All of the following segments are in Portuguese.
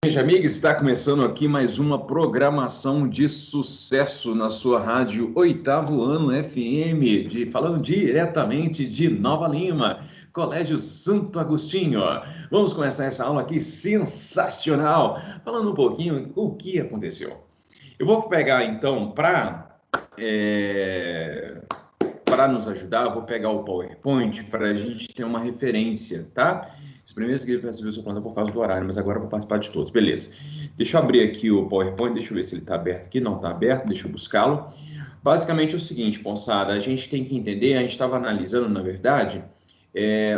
Gente, amigos, está começando aqui mais uma programação de sucesso na sua rádio Oitavo Ano FM, falando diretamente de Nova Lima, Colégio Santo Agostinho. Vamos começar essa aula aqui sensacional, falando um pouquinho o que aconteceu. Eu vou pegar então para nos ajudar, eu vou pegar o PowerPoint para a gente ter uma referência, tá? Primeiro eu queria receber o seu plano por causa do horário, mas agora eu vou participar de todos. Beleza. Deixa eu abrir aqui o PowerPoint, deixa eu ver se ele está aberto aqui. Não está aberto, deixa eu buscá-lo. Basicamente é o seguinte, moçada, a gente tem que entender, a gente estava analisando, na verdade,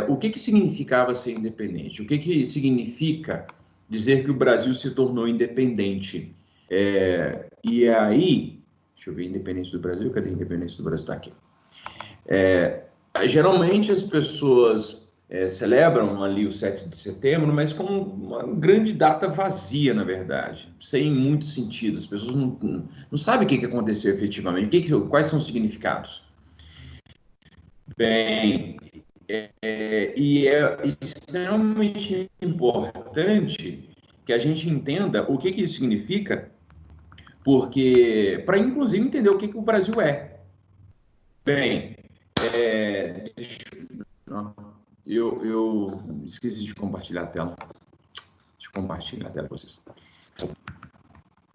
o que significava ser independente, o que significa dizer que o Brasil se tornou independente. E aí, deixa eu ver, independência do Brasil, cadê a independência do Brasil? Está aqui. Geralmente as pessoas celebram ali o 7 de setembro, mas com uma grande data vazia, na verdade, sem muito sentido. As pessoas não sabem o que aconteceu efetivamente, quais são os significados. Bem, e é extremamente importante que a gente entenda o que isso significa, porque para inclusive entender o que o Brasil é. Bem, eu esqueci de compartilhar a tela. Deixa eu compartilhar a tela com vocês.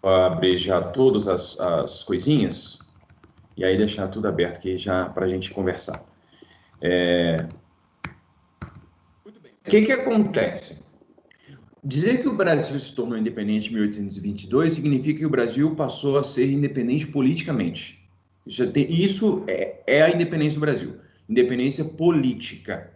Para abrir já todas as coisinhas e aí deixar tudo aberto aqui já para a gente conversar. Muito bem. O que acontece? Dizer que o Brasil se tornou independente em 1822 significa que o Brasil passou a ser independente politicamente. Isso é a independência do Brasil. Independência política.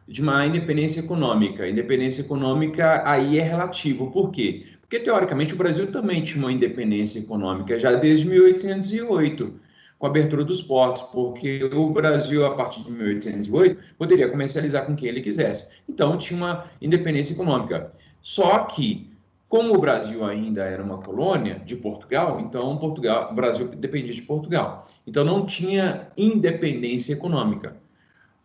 De uma independência econômica. Independência econômica aí é relativo. Por quê? Porque, teoricamente, o Brasil também tinha uma independência econômica já desde 1808, com a abertura dos portos, porque o Brasil, a partir de 1808, poderia comercializar com quem ele quisesse. Então, tinha uma independência econômica. Só que, como o Brasil ainda era uma colônia de Portugal, então o Brasil dependia de Portugal. Então, não tinha independência econômica.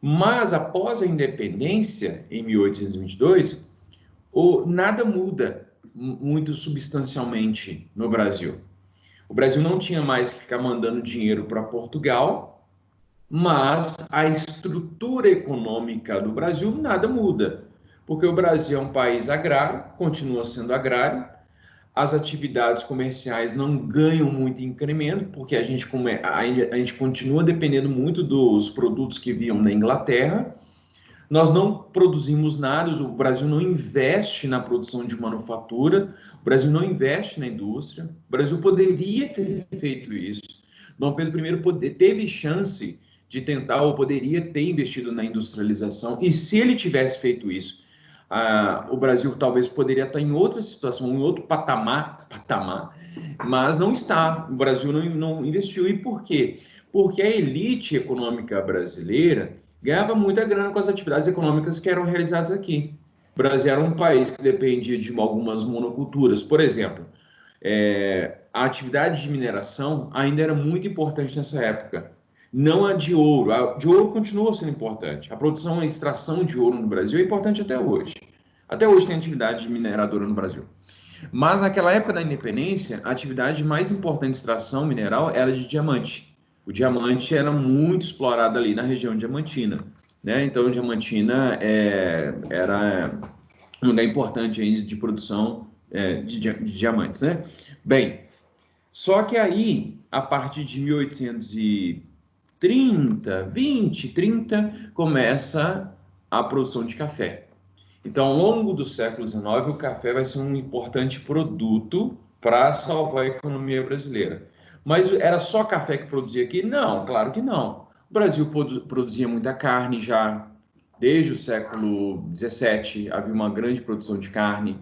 Mas, após a independência, em 1822, nada muda muito substancialmente no Brasil. O Brasil não tinha mais que ficar mandando dinheiro para Portugal, mas a estrutura econômica do Brasil nada muda, porque o Brasil é um país agrário, continua sendo agrário, as atividades comerciais não ganham muito incremento, porque a gente continua dependendo muito dos produtos que vinham da Inglaterra. Nós não produzimos nada, o Brasil não investe na produção de manufatura, o Brasil não investe na indústria, o Brasil poderia ter feito isso. Dom Pedro I teve chance de tentar, ou poderia ter investido na industrialização, e se ele tivesse feito isso, o Brasil talvez poderia estar em outra situação, em outro patamar, mas não está. O Brasil não investiu. E por quê? Porque a elite econômica brasileira ganhava muita grana com as atividades econômicas que eram realizadas aqui. O Brasil era um país que dependia de algumas monoculturas. Por exemplo, a atividade de mineração ainda era muito importante nessa época. Não a de ouro. A de ouro continua sendo importante. A produção e a extração de ouro no Brasil é importante até hoje. Até hoje tem atividade mineradora no Brasil. Mas naquela época da independência, a atividade mais importante de extração mineral era de diamante. O diamante era muito explorado ali na região diamantina, né? Então, Diamantina era um lugar importante ainda de produção de diamantes, né? Bem, só que aí, a partir de 1830, começa a produção de café. Então, ao longo do século XIX, o café vai ser um importante produto para salvar a economia brasileira. Mas era só café que produzia aqui? Não, claro que não. O Brasil produzia muita carne já. Desde o século XVII havia uma grande produção de carne.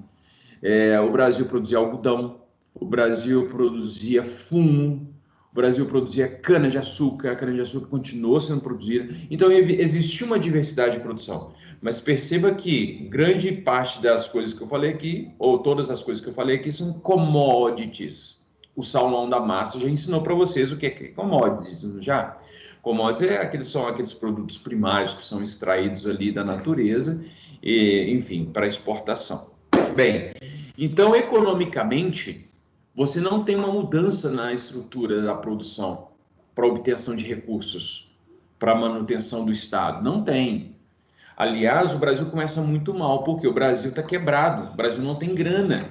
O Brasil produzia algodão, o Brasil produzia fumo, o Brasil produzia cana-de-açúcar, a cana-de-açúcar continuou sendo produzida. Então, existia uma diversidade de produção. Mas perceba que grande parte das coisas que eu falei aqui, ou todas as coisas que eu falei aqui, são commodities. O Saulão da Massa já ensinou para vocês o que é commodities, já? Commodities são aqueles produtos primários que são extraídos ali da natureza, enfim, para exportação. Bem, Então, economicamente, você não tem uma mudança na estrutura da produção para obtenção de recursos, para manutenção do Estado. Não tem. Aliás, o Brasil começa muito mal, porque o Brasil está quebrado, o Brasil não tem grana.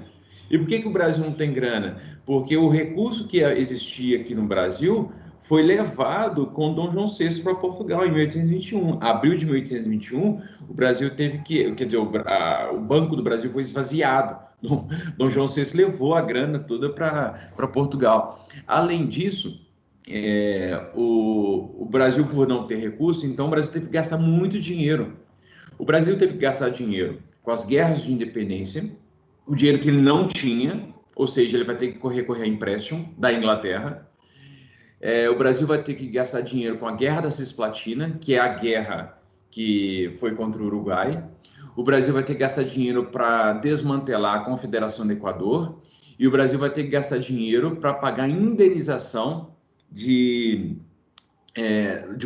E por que o Brasil não tem grana? Porque o recurso que existia aqui no Brasil foi levado com Dom João VI para Portugal em 1821. Abril de 1821, o Brasil teve que, quer dizer, o Banco do Brasil foi esvaziado. Dom João VI levou a grana toda para Portugal. Além disso, o Brasil, por não ter recursos, então o Brasil teve que gastar muito dinheiro. O Brasil teve que gastar dinheiro com as guerras de independência, o dinheiro que ele não tinha, ou seja, ele vai ter que recorrer a empréstimo da Inglaterra. O Brasil vai ter que gastar dinheiro com a Guerra da Cisplatina, que é a guerra que foi contra o Uruguai. O Brasil vai ter que gastar dinheiro para desmantelar a Confederação do Equador. E o Brasil vai ter que gastar dinheiro para pagar a indenização de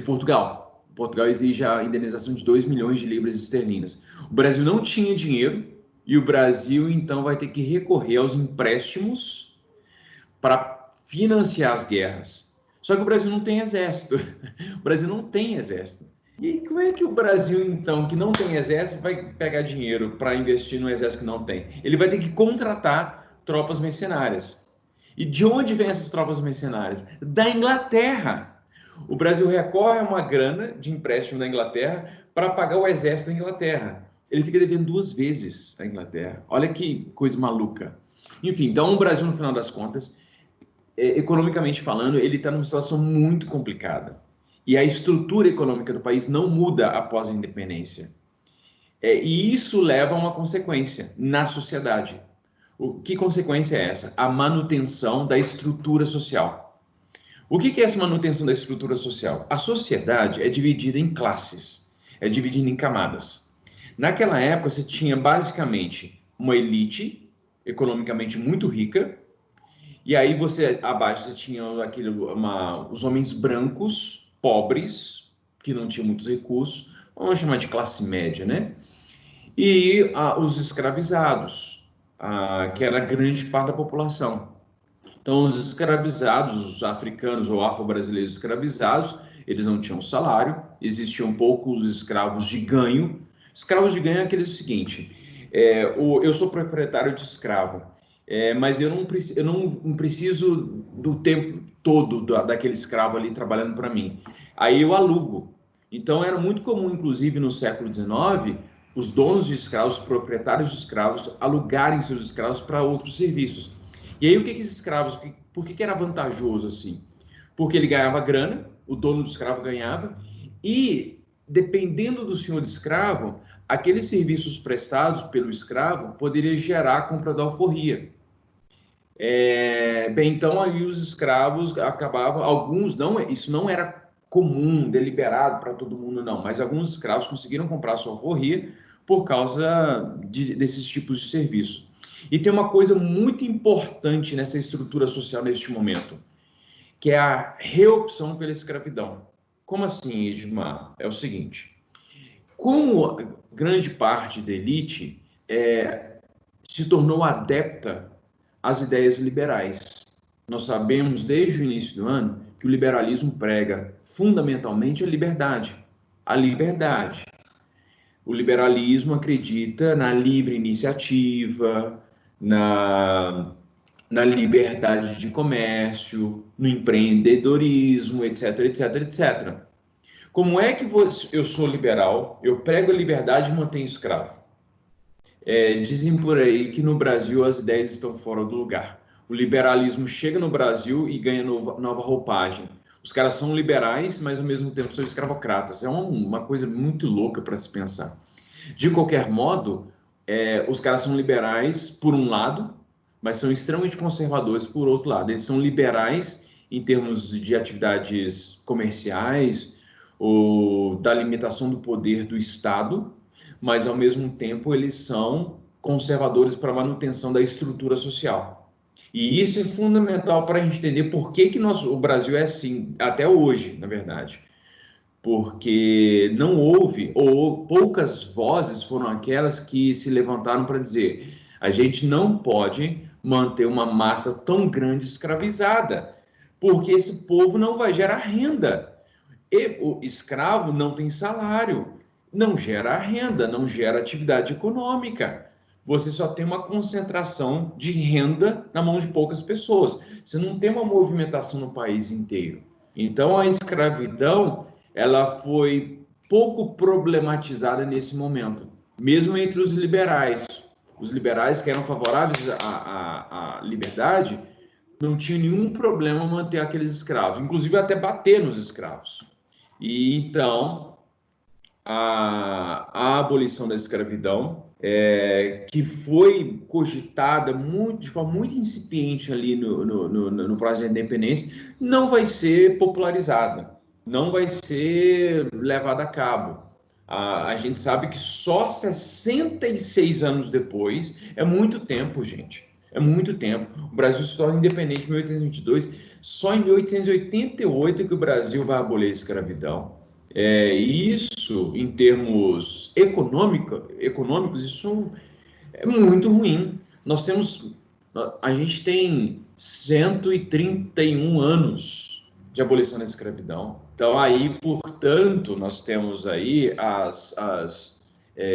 Portugal. Portugal exige a indenização de 2 milhões de libras esterlinas. O Brasil não tinha dinheiro e o Brasil, então, vai ter que recorrer aos empréstimos para financiar as guerras. Só que o Brasil não tem exército. O Brasil não tem exército. E como é que o Brasil, então, que não tem exército, vai pegar dinheiro para investir no exército que não tem? Ele vai ter que contratar tropas mercenárias. E de onde vêm essas tropas mercenárias? Da Inglaterra. O Brasil recorre a uma grana de empréstimo da Inglaterra para pagar o exército da Inglaterra. Ele fica devendo 2 vezes à Inglaterra. Olha que coisa maluca. Enfim, então o Brasil, no final das contas, economicamente falando, ele está numa situação muito complicada. E a estrutura econômica do país não muda após a independência. E isso leva a uma consequência na sociedade. Que consequência é essa? A manutenção da estrutura social. O que é essa manutenção da estrutura social? A sociedade é dividida em classes, é dividida em camadas. Naquela época, você tinha basicamente uma elite economicamente muito rica, e aí abaixo você tinha os homens brancos, pobres, que não tinham muitos recursos, vamos chamar de classe média, né? E os escravizados, que era grande parte da população. Então, os escravizados, os africanos ou afro-brasileiros escravizados, eles não tinham salário, existiam poucos escravos de ganho. Escravos de ganho é aquele seguinte: eu sou proprietário de escravo, mas eu não preciso do tempo todo daquele escravo ali trabalhando para mim. Aí eu alugo. Então, era muito comum, inclusive no século XIX, os donos de escravos, os proprietários de escravos, alugarem seus escravos para outros serviços. E aí, o que esses escravos, por que era vantajoso assim? Porque ele ganhava grana, o dono do escravo ganhava, e dependendo do senhor de escravo, aqueles serviços prestados pelo escravo poderia gerar a compra da alforria. Então aí os escravos acabavam, alguns não, isso não era comum, deliberado para todo mundo não, mas alguns escravos conseguiram comprar a sua alforria por causa desses tipos de serviço. E tem uma coisa muito importante nessa estrutura social neste momento, que é a reopção pela escravidão. Como assim, Edmar? É o seguinte: como grande parte da elite se tornou adepta às ideias liberais. Nós sabemos desde o início do ano que o liberalismo prega fundamentalmente a liberdade. A liberdade. O liberalismo acredita na livre iniciativa, na liberdade de comércio, no empreendedorismo, etc, etc, etc. Como é que eu sou liberal, eu prego a liberdade e mantenho escravo? Dizem por aí que no Brasil as ideias estão fora do lugar. O liberalismo chega no Brasil e ganha nova roupagem. Os caras são liberais, mas ao mesmo tempo são escravocratas. É uma coisa muito louca para se pensar. De qualquer modo, os caras são liberais por um lado, mas são extremamente conservadores por outro lado. Eles são liberais em termos de atividades comerciais ou da limitação do poder do Estado, mas ao mesmo tempo eles são conservadores para a manutenção da estrutura social. E isso é fundamental para a gente entender por que o Brasil é assim, até hoje, na verdade. Porque não houve, ou poucas vozes foram aquelas que se levantaram para dizer: A gente não pode manter uma massa tão grande escravizada, porque esse povo não vai gerar renda. E o escravo não tem salário, não gera renda, não gera atividade econômica. Você só tem uma concentração de renda na mão de poucas pessoas. Você não tem uma movimentação no país inteiro. Então, a escravidão, ela foi pouco problematizada nesse momento, mesmo entre os liberais. Os liberais que eram favoráveis à liberdade não tinham nenhum problema manter aqueles escravos, inclusive até bater nos escravos. E então, a abolição da escravidão, que foi cogitada de forma muito incipiente ali no processo da independência, não vai ser popularizada, não vai ser levada a cabo. A gente sabe que só 66 anos depois, é muito tempo, gente, é muito tempo. O Brasil se torna independente em 1822, só em 1888 que o Brasil vai abolir a escravidão. Isso, em termos econômicos, isso é muito ruim. A gente tem 131 anos de abolição da escravidão. Então, aí, portanto, nós temos aí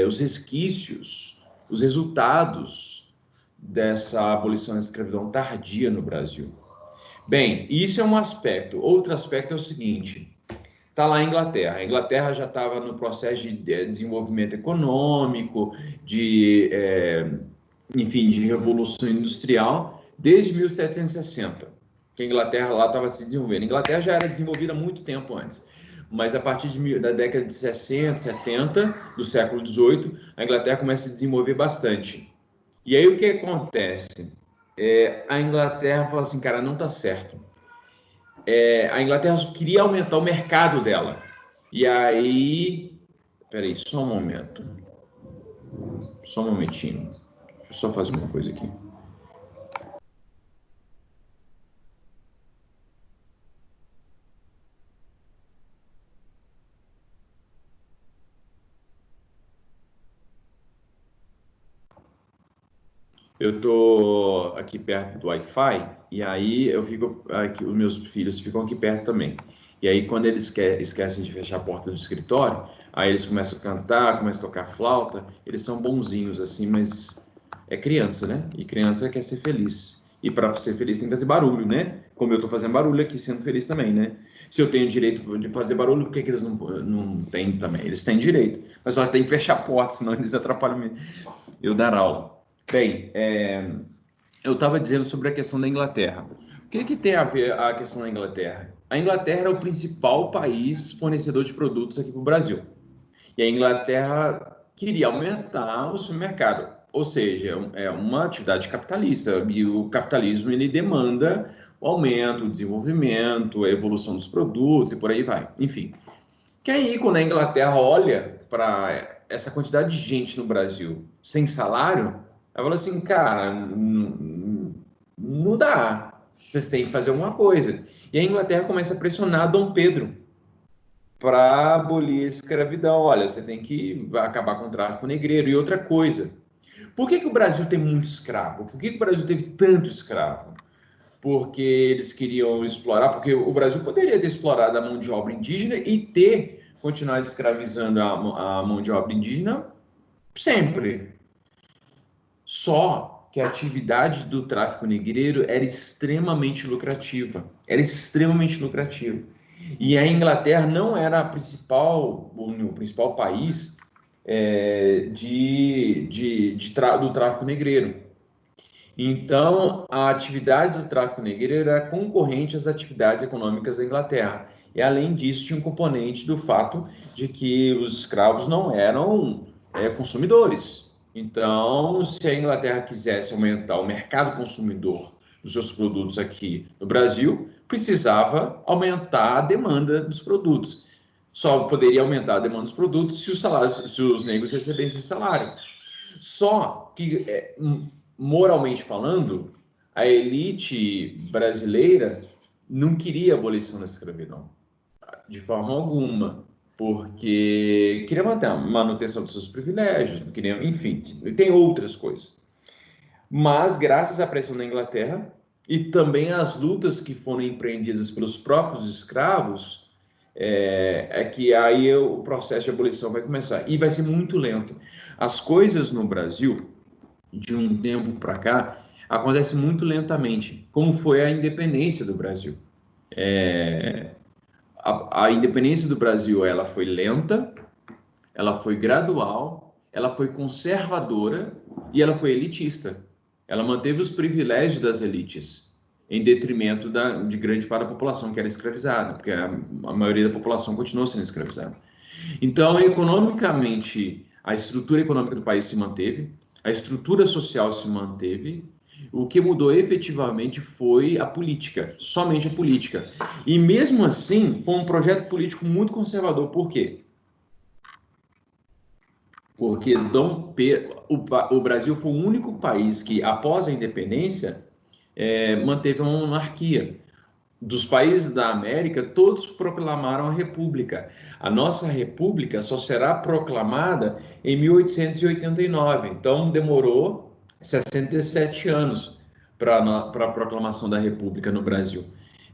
os resquícios, os resultados dessa abolição da escravidão tardia no Brasil. Bem, isso é um aspecto. Outro aspecto é o seguinte: está lá a Inglaterra. A Inglaterra já estava no processo de desenvolvimento econômico, enfim, de revolução industrial, desde 1760, que a Inglaterra lá estava se desenvolvendo. A Inglaterra já era desenvolvida há muito tempo antes, mas a partir da década de 60, 70, do século XVIII, a Inglaterra começa a se desenvolver bastante. E aí o que acontece? A Inglaterra fala assim, cara, não está certo. A Inglaterra queria aumentar o mercado dela. E aí, peraí, só um momento. Só um momentinho. Deixa eu só fazer uma coisa aqui. Eu tô aqui perto do Wi-Fi e aí eu fico aqui, os meus filhos ficam aqui perto também. E aí quando eles esquecem de fechar a porta do escritório, aí eles começam a cantar, começam a tocar flauta. Eles são bonzinhos assim, mas é criança, né? E criança quer ser feliz. E para ser feliz tem que fazer barulho, né? Como eu tô fazendo barulho aqui, sendo feliz também, né? Se eu tenho direito de fazer barulho, por que eles não têm também? Eles têm direito, mas só tem que fechar a porta, senão eles atrapalham eu dar aula. Bem, eu estava dizendo sobre a questão da Inglaterra. O que tem a ver a questão da Inglaterra? A Inglaterra é o principal país fornecedor de produtos aqui para o Brasil. E a Inglaterra queria aumentar o seu mercado. Ou seja, é uma atividade capitalista. E o capitalismo ele demanda o aumento, o desenvolvimento, a evolução dos produtos e por aí vai. Enfim. Que aí, quando a Inglaterra olha para essa quantidade de gente no Brasil sem salário, ela fala assim, cara, não dá. Vocês têm que fazer alguma coisa. E a Inglaterra começa a pressionar Dom Pedro para abolir a escravidão. Olha, você tem que acabar com o tráfico negreiro. E outra coisa, por que o Brasil tem muito escravo? Por que o Brasil teve tanto escravo? Porque eles queriam explorar, porque o Brasil poderia ter explorado a mão de obra indígena e ter continuado escravizando a mão de obra indígena sempre. Só que a atividade do tráfico negreiro era extremamente lucrativa. Era extremamente lucrativa. E a Inglaterra não era o principal país do tráfico negreiro. Então, a atividade do tráfico negreiro era concorrente às atividades econômicas da Inglaterra. E, além disso, tinha um componente do fato de que os escravos não eram consumidores. Então, se a Inglaterra quisesse aumentar o mercado consumidor dos seus produtos aqui no Brasil, precisava aumentar a demanda dos produtos. Só poderia aumentar a demanda dos produtos se os negros recebessem salário. Só que moralmente falando, a elite brasileira não queria a abolição da escravidão, de forma alguma, porque queria manter a manutenção dos seus privilégios, queria, enfim, tem outras coisas. mas graças à pressão da Inglaterra e também às lutas que foram empreendidas pelos próprios escravos, que aí o processo de abolição vai começar. E vai ser muito lento. As coisas no Brasil, de um tempo para cá, acontecem muito lentamente, como foi a independência do Brasil. A independência do Brasil, ela foi lenta, ela foi gradual, ela foi conservadora e ela foi elitista. Ela manteve os privilégios das elites, em detrimento de grande parte da população que era escravizada, porque a maioria da população continuou sendo escravizada. Então, economicamente, a estrutura econômica do país se manteve, a estrutura social se manteve, o que mudou efetivamente foi a política, somente a política. E mesmo assim, foi um projeto político muito conservador. Por quê? Porque o Brasil foi o único país que, após a independência, manteve uma monarquia. Dos países da América, todos proclamaram a República. A nossa República só será proclamada em 1889. Então, demorou 67 anos para a proclamação da República no Brasil.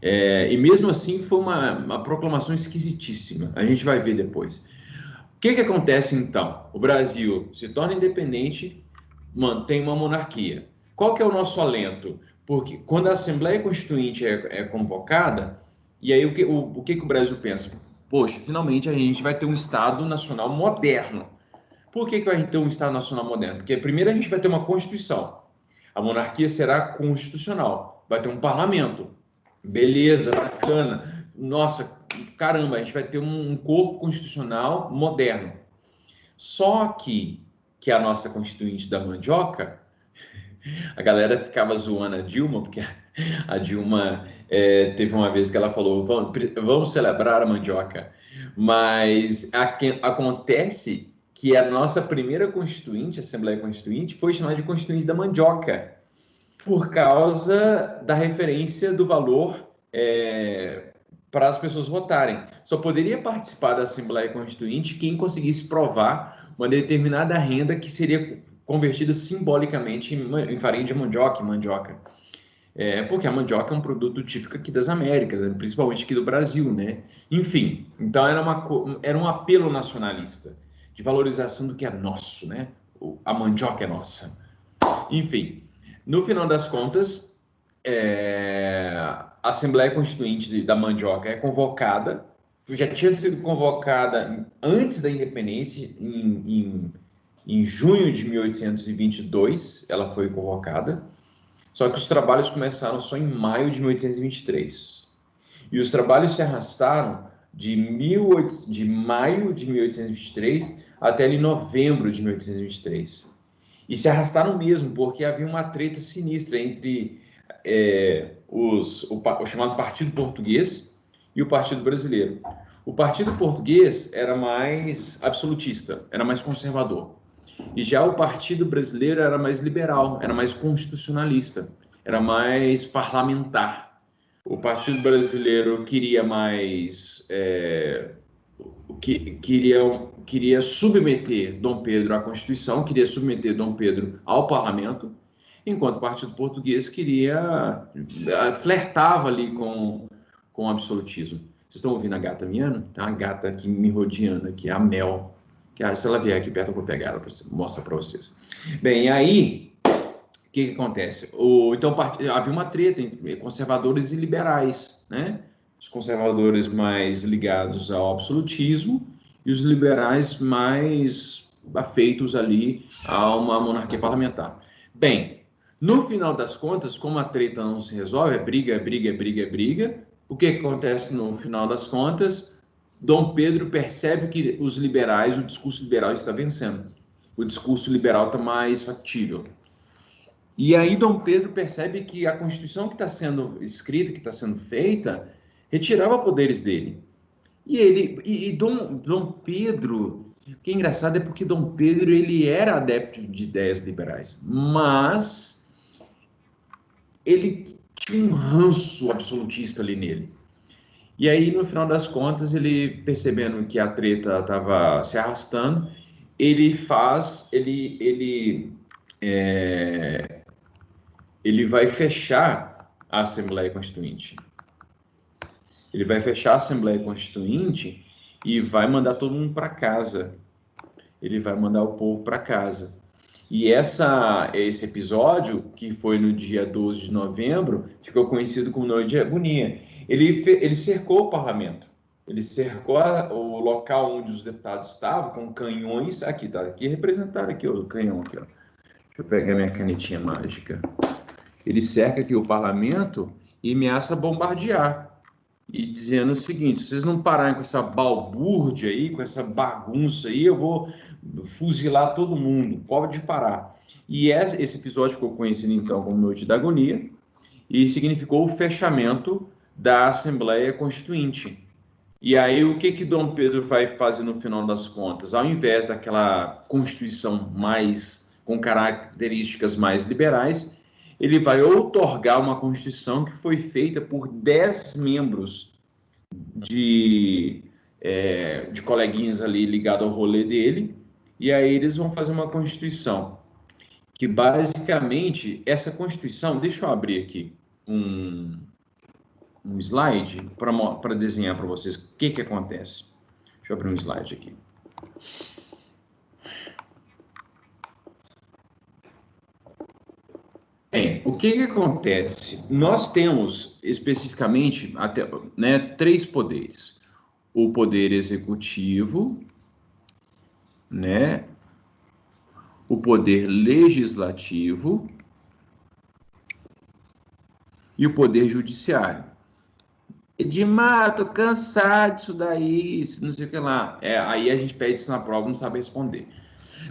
E mesmo assim, foi uma proclamação esquisitíssima. A gente vai ver depois. O que acontece então? O Brasil se torna independente, mantém uma monarquia. Qual que é o nosso alento? Porque quando a Assembleia Constituinte é convocada, e aí o que o Brasil pensa? Poxa, finalmente a gente vai ter um Estado Nacional moderno. Por que vai ter um Estado Nacional moderno? Porque primeiro a gente vai ter uma Constituição. A monarquia será constitucional. Vai ter um parlamento. Beleza, bacana. Nossa, caramba, a gente vai ter um corpo constitucional moderno. Só que a nossa Constituinte da mandioca, a galera ficava zoando a Dilma, porque a Dilma teve uma vez que ela falou, vamos celebrar a mandioca. Mas acontece que a nossa primeira Constituinte, a Assembleia Constituinte, foi chamada de Constituinte da mandioca, por causa da referência do valor para as pessoas votarem. Só poderia participar da Assembleia Constituinte quem conseguisse provar uma determinada renda que seria convertida simbolicamente em farinha de mandioca. Porque a mandioca é um produto típico aqui das Américas, principalmente aqui do Brasil, né? Enfim, então era um apelo nacionalista, de valorização do que é nosso, né? A mandioca é nossa. Enfim, no final das contas, a Assembleia Constituinte da Mandioca é convocada, já tinha sido convocada antes da independência, em junho de 1822, ela foi convocada, só que os trabalhos começaram só em maio de 1823. E os trabalhos se arrastaram de maio de 1823 até ali novembro de 1823. E se arrastaram mesmo, porque havia uma treta sinistra entre o chamado Partido Português e o Partido Brasileiro. O Partido Português era mais absolutista, era mais conservador. E já o Partido Brasileiro era mais liberal, era mais constitucionalista, era mais parlamentar. O Partido Brasileiro queria mais... queria submeter Dom Pedro à Constituição, queria submeter Dom Pedro ao parlamento, enquanto o Partido Português flertava ali com o absolutismo. Vocês estão ouvindo a gata miando? Tem uma gata aqui me rodeando aqui, a Mel, que se ela vier aqui perto eu vou pegar ela para mostrar para vocês. Bem, aí o que acontece? Então havia uma treta entre conservadores e liberais, né? Os conservadores mais ligados ao absolutismo e os liberais mais afeitos ali a uma monarquia parlamentar. Bem, no final das contas, como a treta não se resolve, briga, o que acontece no final das contas? Dom Pedro percebe que o discurso liberal está vencendo. O discurso liberal está mais factível. E aí Dom Pedro percebe que a Constituição que está sendo escrita, que está sendo feita, retirava poderes dele. E Dom Pedro, o que é engraçado é porque Dom Pedro ele era adepto de ideias liberais, mas ele tinha um ranço absolutista ali nele. E aí, no final das contas, ele percebendo que a treta estava se arrastando, ele ele vai fechar a Assembleia Constituinte. Ele vai fechar a Assembleia Constituinte e vai mandar todo mundo para casa. Ele vai mandar o povo para casa. E esse episódio, que foi no dia 12 de novembro, ficou conhecido como Noite de Agonia. Ele cercou o parlamento. Ele cercou o local onde os deputados estavam com canhões. Aqui, tá aqui representado aqui, o canhão aqui, ó. Deixa eu pegar minha canetinha mágica. Ele cerca aqui o parlamento e ameaça bombardear. E dizendo o seguinte: se vocês não pararem com essa balbúrdia aí, com essa bagunça aí, eu vou fuzilar todo mundo, pode parar. E esse episódio ficou conhecido então como Noite da Agonia e significou o fechamento da Assembleia Constituinte. E aí o que Dom Pedro vai fazer no final das contas? Ao invés daquela Constituição com características mais liberais, ele vai outorgar uma Constituição que foi feita por 10 membros de coleguinhas ali ligados ao rolê dele, e aí eles vão fazer uma Constituição que basicamente, essa Constituição, deixa eu abrir aqui um slide para desenhar para vocês o que acontece. Deixa eu abrir um slide aqui. Bem, o que acontece? Nós temos especificamente três poderes: o poder executivo, o poder legislativo e o poder judiciário. Edmar, tô cansado disso daí, não sei o que lá. Aí a gente pede isso na prova, não sabe responder.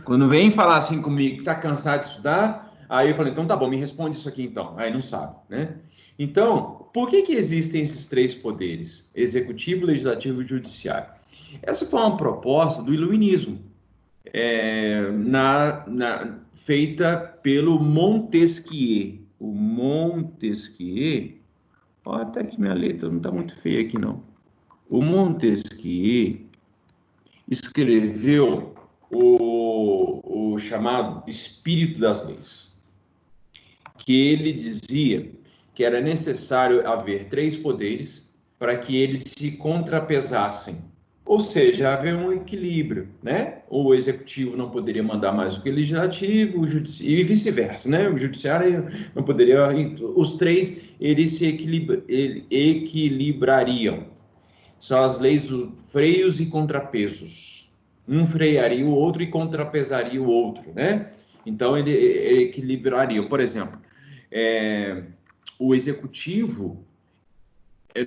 Quando vem falar assim comigo, tá cansado de estudar, aí eu falei, então tá bom, me responde isso aqui então. Aí não sabe, né? Então, por que existem esses três poderes? Executivo, legislativo e judiciário. Essa foi uma proposta do iluminismo, feita pelo Montesquieu. O Montesquieu, até que minha letra não está muito feia aqui não. O Montesquieu escreveu o chamado Espírito das Leis, que ele dizia que era necessário haver três poderes para que eles se contrapesassem. Ou seja, haver um equilíbrio, né? O executivo não poderia mandar mais do que o legislativo, e vice-versa, né? O judiciário não poderia... Os três, eles se equilibrariam. São as leis dos freios e contrapesos. Um frearia o outro e contrapesaria o outro, né? Então, ele equilibraria. Por exemplo, o executivo,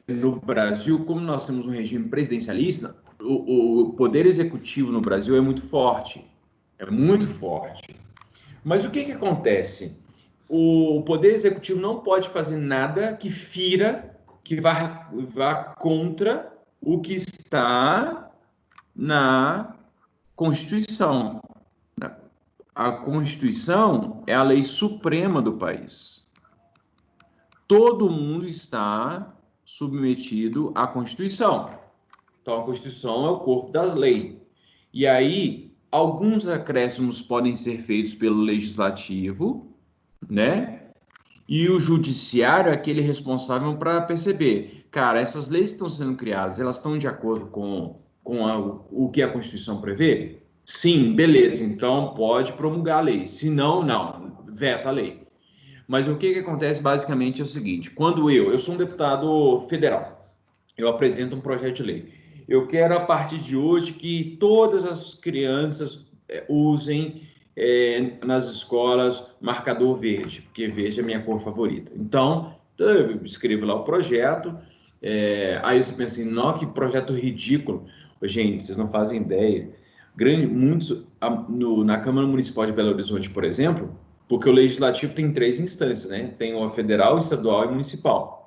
no Brasil, como nós temos um regime presidencialista, o poder executivo no Brasil é muito forte. É muito forte. Mas o que acontece? O poder executivo não pode fazer nada que fira, que vá contra o que está na Constituição. A Constituição é a lei suprema do país. Todo mundo está submetido à Constituição. Então, a Constituição é o corpo da lei. E aí, alguns acréscimos podem ser feitos pelo Legislativo, né? E o Judiciário é aquele responsável para perceber, cara, essas leis que estão sendo criadas, elas estão de acordo com o que a Constituição prevê? Sim, beleza, então pode promulgar a lei. Se não, não, veta a lei. Mas o que acontece basicamente é o seguinte: quando eu sou um deputado federal, eu apresento um projeto de lei. Eu quero, a partir de hoje, que todas as crianças usem nas escolas marcador verde, porque verde é a minha cor favorita. Então, eu escrevo lá o projeto, aí você pensa assim, não, que projeto ridículo. Gente, vocês não fazem ideia. Na Câmara Municipal de Belo Horizonte, por exemplo, porque o Legislativo tem três instâncias, né? Tem o federal, estadual e municipal.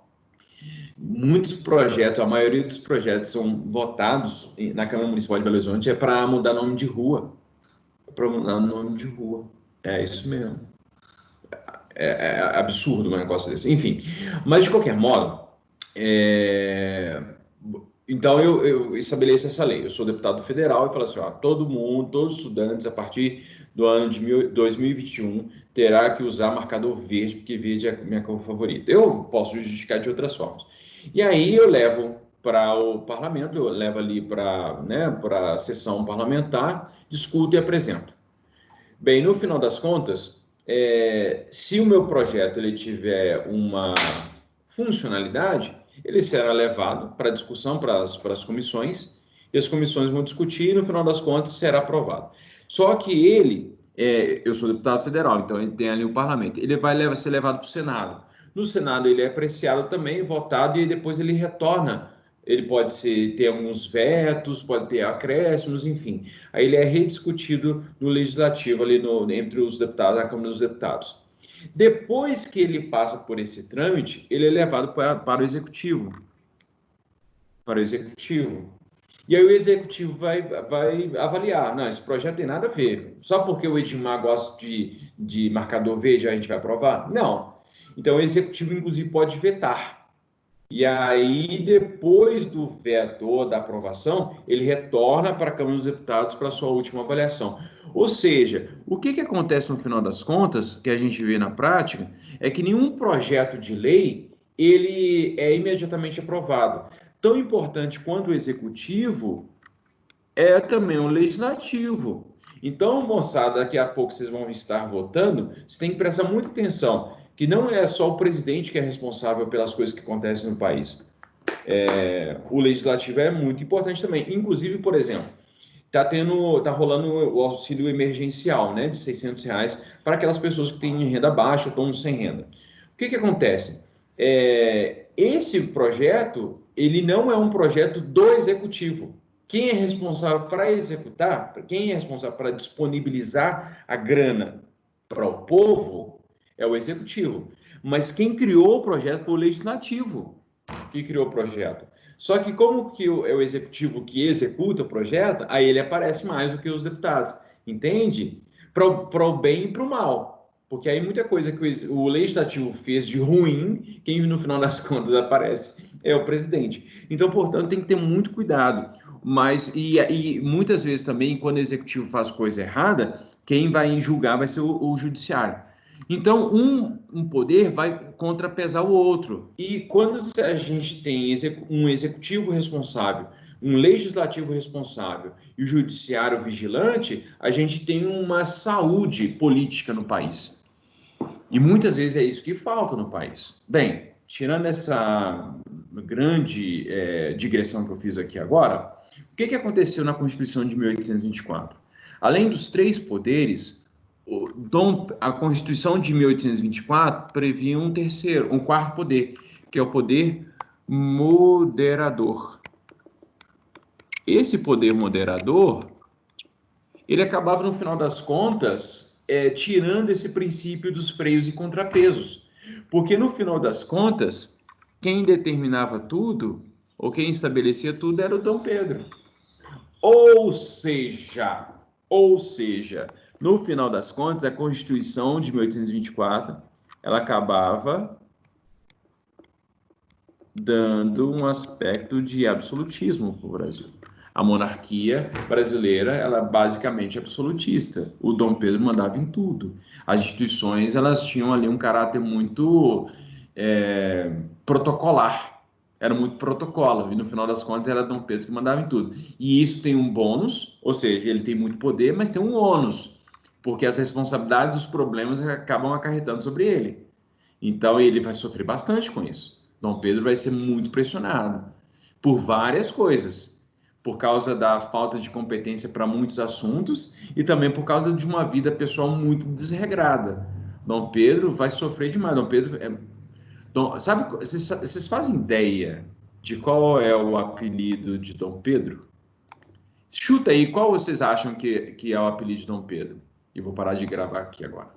Muitos projetos, a maioria dos projetos são votados na Câmara Municipal de Belo Horizonte para mudar nome de rua. Para mudar nome de rua. É isso mesmo. É absurdo um negócio desse. Enfim, mas de qualquer modo, Então, eu estabeleço essa lei. Eu sou deputado federal e falo assim, ó, todo mundo, todos os estudantes, a partir do ano de 2021, terá que usar marcador verde, porque verde é a minha cor favorita. Eu posso justificar de outras formas. E aí eu levo para o parlamento, eu levo ali para, né, para a sessão parlamentar, discuto e apresento. Bem, no final das contas, se o meu projeto ele tiver uma funcionalidade, ele será levado para discussão para as comissões, e as comissões vão discutir e, no final das contas, será aprovado. Só que eu sou deputado federal, então ele tem ali o parlamento, ele vai ser levado para o Senado. No Senado, ele é apreciado também, votado, e depois ele retorna. Ele pode ter alguns vetos, pode ter acréscimos, enfim. Aí ele é rediscutido no legislativo, ali entre os deputados, na Câmara dos Deputados. Depois que ele passa por esse trâmite, ele é levado para o executivo. Para o executivo. E aí o executivo vai avaliar. Não, esse projeto tem nada a ver. Só porque o Edmar gosta de marcador verde, a gente vai aprovar? Não. Então o executivo, inclusive, pode vetar. E aí, depois do veto ou da aprovação, ele retorna para a Câmara dos Deputados para a sua última avaliação. Ou seja, o que acontece no final das contas, que a gente vê na prática, é que nenhum projeto de lei ele é imediatamente aprovado. Tão importante quanto o executivo é também o legislativo. Então, moçada, daqui a pouco vocês vão estar votando, você tem que prestar muita atenção, que não é só o presidente que é responsável pelas coisas que acontecem no país. O legislativo é muito importante também. Inclusive, por exemplo, tá rolando o auxílio emergencial, né, de R$ 600 para aquelas pessoas que têm renda baixa ou estão sem renda. O que acontece? Esse projeto, ele não é um projeto do executivo. Quem é responsável para executar, quem é responsável para disponibilizar a grana para o povo é o executivo. Mas quem criou o projeto foi o legislativo que criou o projeto. Só que como que é o executivo que executa o projeto, aí ele aparece mais do que os deputados, entende? Para o bem e para o mal. Porque aí muita coisa que o legislativo fez de ruim, quem no final das contas aparece é o presidente. Então, portanto, tem que ter muito cuidado. Mas, e muitas vezes também, quando o executivo faz coisa errada, quem vai julgar vai ser o judiciário. Então, um poder vai contrapesar o outro. E quando a gente tem um executivo responsável, um legislativo responsável e o judiciário vigilante, a gente tem uma saúde política no país. E muitas vezes é isso que falta no país. Bem, tirando essa grande digressão que eu fiz aqui agora, o que aconteceu na Constituição de 1824? Além dos três poderes, a Constituição de 1824 previa um quarto poder, que é o poder moderador. Esse poder moderador, ele acabava, no final das contas, tirando esse princípio dos freios e contrapesos. Porque, no final das contas, quem determinava tudo, ou quem estabelecia tudo, era o Dom Pedro. Ou seja, no final das contas, a Constituição de 1824, ela acabava dando um aspecto de absolutismo para o Brasil. A monarquia brasileira, ela é basicamente absolutista. O Dom Pedro mandava em tudo. As instituições, elas tinham ali um caráter muito protocolar. Era muito protocolo, e no final das contas era Dom Pedro que mandava em tudo. E isso tem um bônus, ou seja, ele tem muito poder, mas tem um ônus, porque as responsabilidades dos problemas acabam acarretando sobre ele. Então ele vai sofrer bastante com isso. Dom Pedro vai ser muito pressionado por várias coisas, por causa da falta de competência para muitos assuntos e também por causa de uma vida pessoal muito desregrada. Dom Pedro vai sofrer demais. Dom Pedro sabe, vocês fazem ideia de qual é o apelido de Dom Pedro? Chuta aí, qual vocês acham que é o apelido de Dom Pedro? E vou parar de gravar aqui agora.